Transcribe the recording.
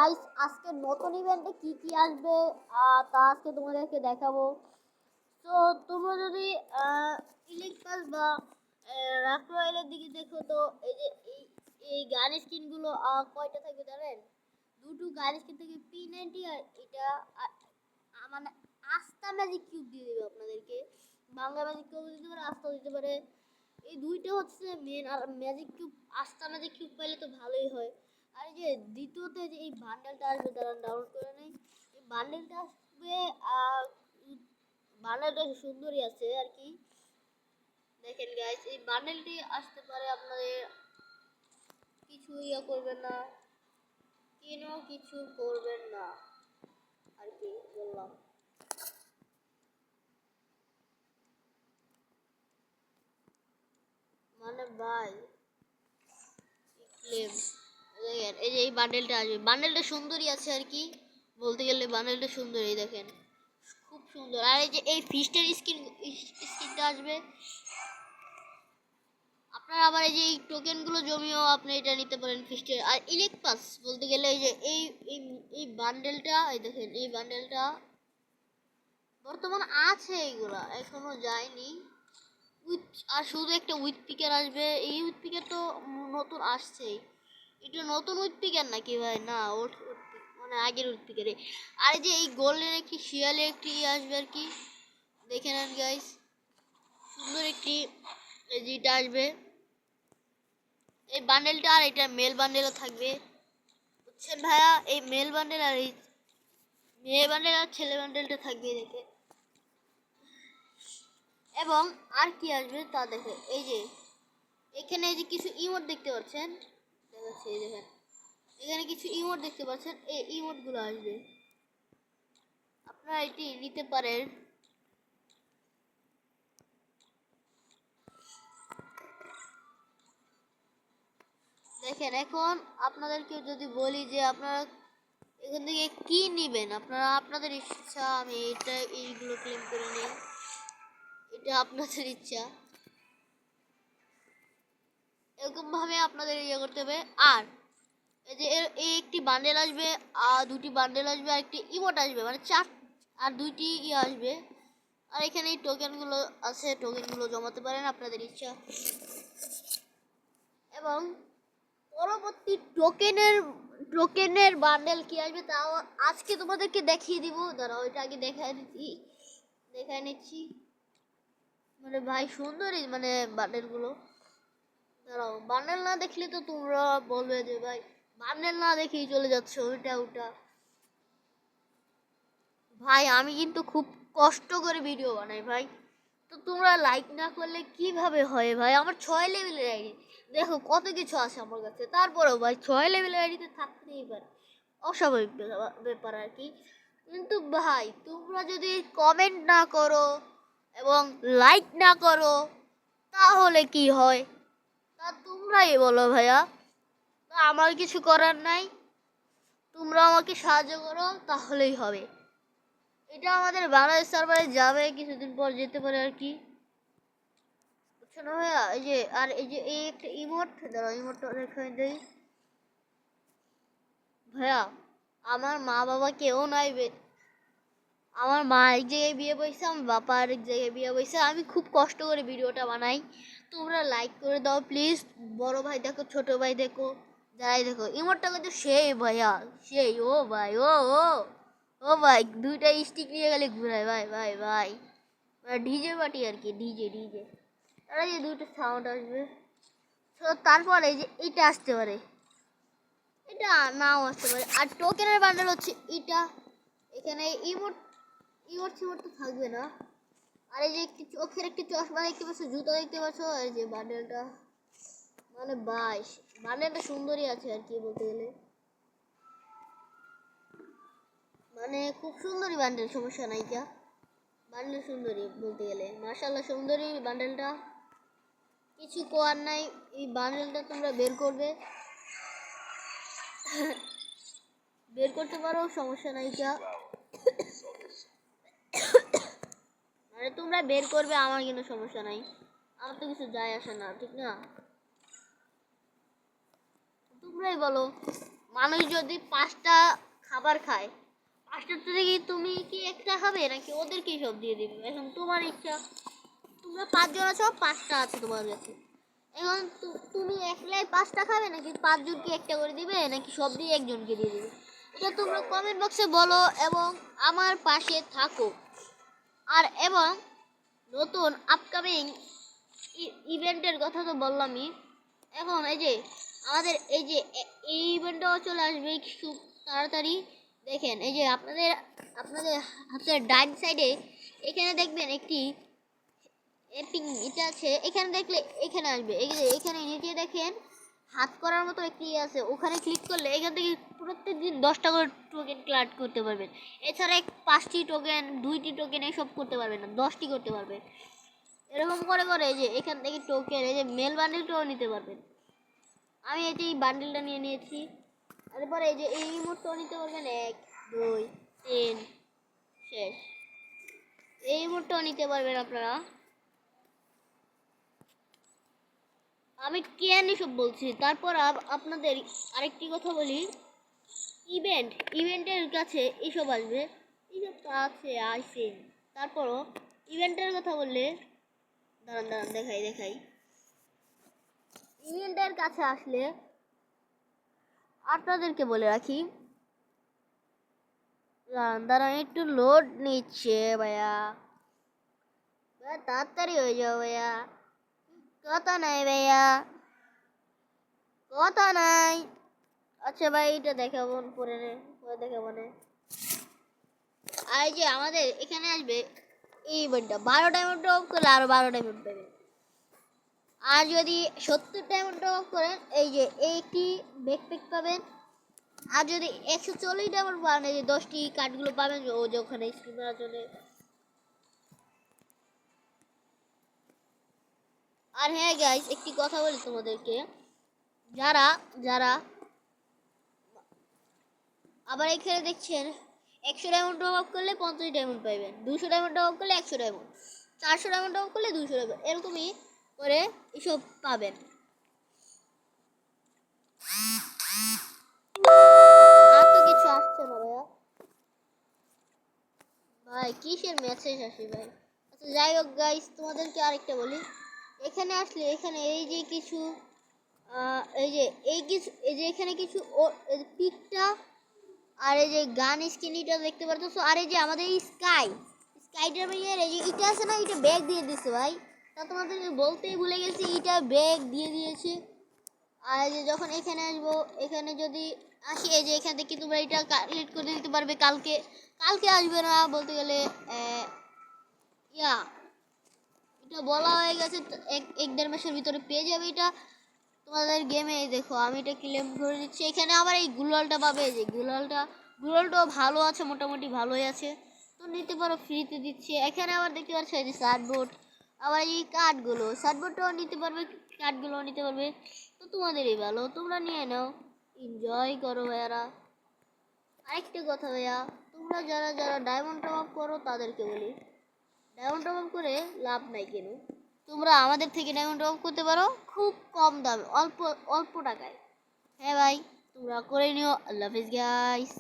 Guys আজকে নতুন ইভেন্টে কি কি আসবে তা আজকে তোমাদেরকে দেখাবো। তো তোমরা যদি ইলেক পাস বা রাফ রয়্যালের দিকে দেখো তো এই যে এই গান স্কিনগুলো কয়টা থাকবে জানেন? দুটো গান স্কিন থেকে P90 আর এটা মানে আস্থা ম্যাজিক কিউব দিয়ে দেবে আপনাদেরকে। বাংলা ম্যাজিক কিউব দিতে পারে, আস্থা দিতে পারে। এই দুইটা হচ্ছে মেন। আর ম্যাজিক কিউব, আস্থা ম্যাজিক কিউব পাইলে তো ভালোই হয়। আর এই যে দ্বিতীয়তে যে এই বান্ডেলটা আসবে তারা ডাউনলোড করে নেই। এই বান্ডেলটা আসবে বান্ডেলটা সুন্দরই আছে আর কি। দেখেন গাইস এই বান্ডেলটি আসতে পারে, আপনাদের কিছু করবেন না, কেন কিছু করবেন না আর কি বললাম। মানে ভাই ক্লেম দেখেন এই যে এই বান্ডেলটা আসবে, বান্ডেলটা সুন্দরই আছে আর কি। বলতে গেলে বান্ডেলটা সুন্দরই দেখেন, খুব সুন্দর। আর এই যে এই ফিস্টের স্কিনটা আসবে আপনার। আবার এই যে এই টোকেনগুলো জমিয়েও আপনি এটা নিতে পারেন ফিস্টের। আর ইলেক পাস বলতে গেলে এই যে এই বান্ডেলটা, এই দেখেন এই বান্ডেলটা বর্তমান আছে, এইগুলা এখনো যায়নি। উইথ আর শুধু একটা উইথ পিকার আসবে। এই উইথ পিকার তো নতুন আসছেই। এটা নতুন উইথ পিকার নাকি ভাই? না, ওর মানে আগের উইথ পিকারে। আর এই যে এই গোল্ডের একটি শিয়ালে একটি আসবে আর কি। দেখে নেন গাইস, সুন্দর একটি যেটা আসবে এই বান্ডেলটা। আর এটা মেল বান্ডেলও থাকবে বুঝছেন ভাইয়া। এই মেল বান্ডেল আর এই মেয়ে বান্ডেল আর ছেলে বান্ডেলটা থাকবে দেখে। এবং আর কি আসবে তা দেখে এই যে এখানে এই যে কিছু ইমোট দেখতে পাচ্ছেন, দেখাচ্ছি এই দেখেন এখানে কিছু ইমোট দেখতে পাচ্ছেন। এই ইমোটগুলো আসবে, আপনারা এটি নিতে পারেন। দেখেন এখন আপনাদেরকে যদি বলি যে আপনারা এখান থেকে কি নেবেন, আপনারা আপনাদের ইচ্ছা। আমি এটা এইগুলো ক্লেম করে নিই, এটা আপনাদের ইচ্ছা। এরকম ভাবে আপনাদের করতে হবে। আর এই যে এই একটি বান্ডেল আসবে, আর দুটি বান্ডেল আসবে, আর একটি ইমোট আসবে, মানে চার আর দুইটি আসবে। আর এখানে এই টোকেনগুলো আছে, টোকেনগুলো জমাতে পারেন আপনাদের ইচ্ছা। এবং পরবর্তী টোকেনের বান্ডেল কি আসবে তাও আজকে তোমাদেরকে দেখিয়ে দিব। দাঁড়াও ওইটা আগে দেখায় নিচ্ছি। মানে ভাই সুন্দরই মানে বান্ডেলগুলো। দাঁড়াও, বান্ডেল না দেখলে তো তোমরা বলবে যে ভাই বান্ডেল না দেখেই চলে যাচ্ছে ওটা। ভাই আমি কিন্তু খুব কষ্ট করে ভিডিও বানাই ভাই, তো তোমরা লাইক না করলে কিভাবে হয় ভাই? আমার 6 লেভেলের আইডি, দেখো কত কিছু আছে আমার কাছে, তারপরেও ভাই 6 লেভেলের আইডিতে থাকতেই পারে, অস্বাভাবিক ব্যাপার আর কি। কিন্তু ভাই তোমরা যদি কমেন্ট না করো এবং লাইক না করো তাহলে কি হয়? তা তোমরাই বলো ভাইয়া। তা আমার কিছু করার নাই, তোমরা আমাকে সাহায্য করো তাহলেই হবে। এটা আমাদের বাংলাদেশ সার্ভারে যাবে, কিছুদিন পর যেতে পারে আর কি। বুঝছো না ভাইয়া? এই যে আর এই যে এই একটা ইমোট, দাঁড়াও ইমোটটা দেখাই দেই ভাইয়া। আমার মা বাবা কেউ নাই, আমার মা এক জায়গায় বিয়ে বসছে, আমার বাবা আরেক জায়গায় বিয়ে বসছে। আমি খুব কষ্ট করে ভিডিওটা বানাই, তোমরা লাইক করে দাও প্লিজ। বড় ভাই দেখো, ছোট ভাই দেখো, যারাই দেখো। ইমোটটা কিন্তু সেই ভাইয়া, সেই। ও ভাই, ও ও ভাই, দুইটা স্টিক নিয়ে গেলে ঘুরায় ভাই ভাই ভাই। ডিজে পার্টি আর কি, ডিজে। তারা যে দুটো সাউন্ড আসবে। তো তারপরে এই যে এটা আসতে পারে, এটা নাও আসতে পারে। আর টোকেনের বান্ডেল হচ্ছে এটা। এখানে ইমোট তো থাকবে না। আর এই যে একটি চোখের একটি চশমা দেখতে পাচ্ছ, জুতো দেখতে পাচ্ছ, এই যে বান্ডেলটা মানে বান্ডেলটা সুন্দরই আছে আর কি বলতে গেলে। মানে খুব সুন্দরী বান্ডেল, সমস্যা নাই যা। বান্ডেল সুন্দরী বলতে গেলে, মাশাআল্লাহ সুন্দরী বান্ডেলটা, কিছু কোয়ার নাই। এই বান্ডেলটা তোমরা বের করতে পারো, সমস্যা নাই যা। মানে তোমরা বের করবে, আমার কিন্তু সমস্যা নাই, আমার তো কিছু যায় আসে না, ঠিক না? তোমরাই বলো মানুষ যদি 5টা খাবার খায়, 5টার থেকে তুমি কি একটা খাবে নাকি ওদেরকেই সব দিয়ে দিবে? এখন তোমার ইচ্ছা। তোমরা 5 জন আছো, 5টা আছে তোমার কাছে। এখন তুমি একলাই 5টা খাবে নাকি 5 জনকে একটা করে দিবে নাকি সব দিয়ে একজনকে দিয়ে দিবে? এটা তোমরা কমেন্ট বক্সে বলো এবং আমার পাশে থাকো। আর এবং নতুন আপকামিং ইভেন্টের কথা তো বললামই। এখন এই যে আমাদের এই ইভেন্টটাও চলে আসবে খুব তাড়াতাড়ি। দেখেন এই যে আপনাদের হাতের ডাইন সাইডে এখানে দেখবেন একটি এপিং এটা আছে। এখানে দেখলে এখানে আসবে, এই যে এখানে নিচে দেখেন হাত করার মতো একটি আছে, ওখানে ক্লিক করলে এখান থেকে প্রত্যেকদিন 10টা করে টোকেন কালেক্ট করতে পারবেন। এছাড়া 5টি টোকেন, 2টি টোকেন এসব করতে পারবেন না, 10টি করতে পারবেন। এরকম করে করে এই যে এখান থেকে টোকেন এই যে মেল বান্ডিলটাও নিতে পারবেন। আমি এই বান্ডিলটা নিয়ে নিয়েছি। তারপরে এই যে এই ইমোটটাও নিতে পারবেন, 1 2 3 শেষ। এই ইমোটটাও নিতে পারবেন আপনারা। আমি কেন এসব বলছি, তারপর আপনাদের আরেকটি কথা বলি। ইভেন্টের কাছে এসব আসবে, এইসব তো আসে। তারপরও ইভেন্টের কথা বললে দাঁড়ান দাঁড়ান দেখাই। ইভেন্টের কাছে আসলে আপনাদেরকে বলে রাখি, দাঁড়ান একটু লোড নিচ্ছে ভাইয়া, তাড়াতাড়ি হয়ে যাও ভাইয়া। কথা নাই ভাইয়া, কথা নাই। আচ্ছা ভাই এটা দেখাবো পরে দেখাবো না। আর এই যে আমাদের এখানে আসবে এই ইভেন্টটা 12 ডায়মন্ড অফ করলে আরো 12 ডায়মন্ড পাবেন। আর যদি 70 ডায়মন্ড অফ করেন এই যে এইটি ব্যাকপ্যাক পাবেন। আর যদি 140 ডায়মন্ড পান এই যে 10টি কার্ডগুলো পাবেন ও যে ওখানে স্ক্রিনার জন্য। আর হ্যাঁ গাইস একটি কথা বলি তোমাদেরকে, যারা যারা আবার এখানে দেখছেন 100 ডায়মন্ড অফ করলে 50 ডায়মন্ড পাবেন, 200 ডায়মন্ড অফ করলে 100 ডায়মন্ড, 400 ডায়মন্ড অফ করলে 200 ডায়মন্ড, এরকমই করে এসব পাবেন। আর তো কিছু আসছে না ভাইয়া, ভাই কিসের মেসেজ আসে ভাই। আচ্ছা যাই হোক গাইস তোমাদেরকে আরেকটা বলি, এখানে আসলে এখানে এই যে কিছু এই যে এখানে কিছু পিকটা আর এই যে গান স্কিনিটা দেখতে পারতেছো। আর এই যে আমাদের এই স্কাইটার ভাইয়ের এই যে ইটা আছে না, এটা ব্যাগ দিয়ে দিচ্ছে ভাই। তা তোমাদেরকে বলতেই ভুলে গেছি, এটা ব্যাগ দিয়ে দিয়েছে। আর এই যে যখন এখানে আসবো, এখানে যদি আসি এই যে এখান থেকে তোমরা এটা কালেক্ট করে নিতে পারবে। কালকে আসবে না বলতে গেলে ইয়া এটা বলা হয়ে গেছে, 1-1.5 মাসের ভিতরে পেয়ে যাবে এটা তোমাদের গেমে। দেখো আমি এটা ক্লেম করে দিচ্ছি। এখানে আবার এই গুলালটা পাবে, এই যে গুলালটাও ভালো আছে, মোটামুটি ভালোই আছে, তো নিতে পারো, ফ্রিতে দিচ্ছে। এখানে আবার দেখতে পাচ্ছ এই যে সার্টবোর্ড, আবার এই সার্টবোর্ডটাও নিতে পারবে, কার্ডগুলোও নিতে পারবে। তো তোমাদেরই ভালো, তোমরা নিয়ে নাও, এনজয় করো ভাইয়ারা। আরেকটা কথা ভাইয়া, তোমরা যারা যারা ডায়মন্ড টপ আপ করো তাদেরকে বলি, ডায়মন্ড টপ আপ করে লাভ নাই কেন। তোমরা আমাদের থেকে ডায়মন্ড টপ আপ করতে পারো খুব কম দামে, অল্প অল্প টাকায়। হ্যাঁ ভাই তোমরা করে নিও। আল্লাহ হাফিজ গাইস।